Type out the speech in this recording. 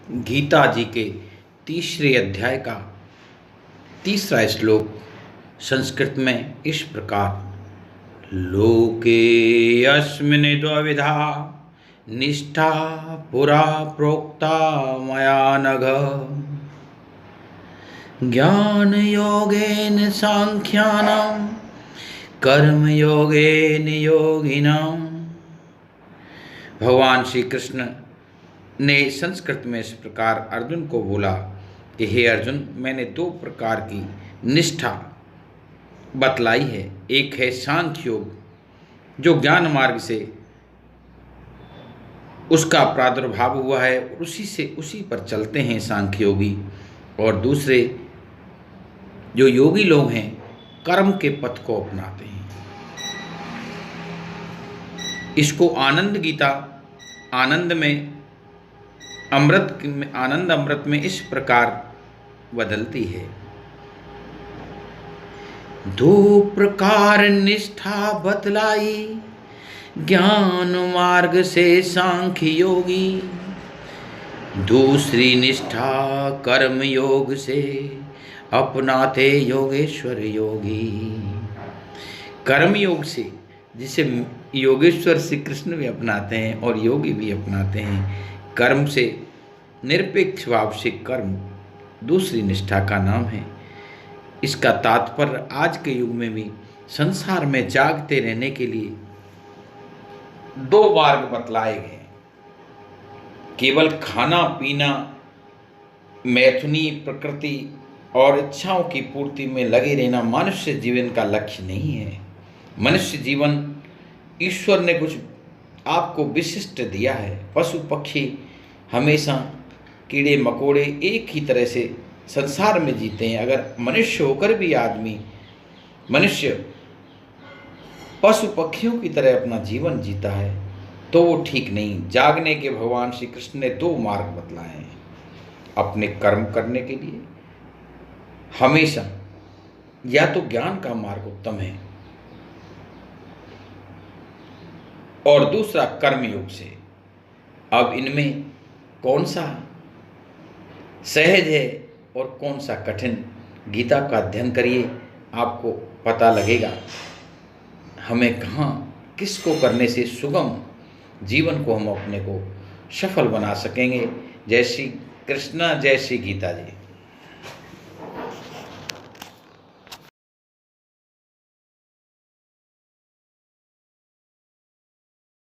गीता जी के तीसरे अध्याय का तीसरा श्लोक संस्कृत में इस प्रकार: लोके अस्मिन् द्विविधा निष्ठा पुरा प्रोक्ता मया नघ, ज्ञान योगेन सांख्यानां कर्म योगेन योगिनां। भगवान श्री कृष्ण ने संस्कृत में इस प्रकार अर्जुन को बोला कि हे अर्जुन, मैंने दो प्रकार की निष्ठा बतलाई है। एक है सांख्य योग, जो ज्ञान मार्ग से उसका प्रादुर्भाव हुआ है, उसी पर चलते हैं सांख्य योगी। और दूसरे जो योगी लोग हैं, कर्म के पथ को अपनाते हैं। इसको आनंद गीता आनंद अमृत में इस प्रकार बदलती है: दो प्रकार निष्ठा बतलाई, ज्ञान मार्ग से सांख्य योगी, दूसरी निष्ठा कर्म योग से अपनाते योगेश्वर योगी। कर्म योग से, जिसे योगेश्वर श्री कृष्ण भी अपनाते हैं और योगी भी अपनाते हैं, कर्म से निरपेक्ष भाव से कर्म दूसरी निष्ठा का नाम है। इसका तात्पर्य आज के युग में भी संसार में जागते रहने के लिए दो मार्ग बतलाए गए। केवल खाना पीना, मैथुनी प्रकृति और इच्छाओं की पूर्ति में लगे रहना मनुष्य जीवन का लक्ष्य नहीं है। मनुष्य जीवन ईश्वर ने कुछ आपको विशिष्ट दिया है। पशु पक्षी हमेशा कीड़े मकोड़े एक ही तरह से संसार में जीते हैं। अगर मनुष्य होकर भी मनुष्य पशु पक्षियों की तरह अपना जीवन जीता है तो वो ठीक नहीं। जागने के भगवान श्री कृष्ण ने दो मार्ग बतलाए हैं। अपने कर्म करने के लिए हमेशा या तो ज्ञान का मार्ग उत्तम है और दूसरा कर्मयोग से। अब इनमें कौन सा सहज है और कौन सा कठिन, गीता का अध्ययन करिए, आपको पता लगेगा हमें कहाँ किसको करने से सुगम जीवन को हम अपने को सफल बना सकेंगे। जय श्री कृष्ण, जय श्री गीता जी।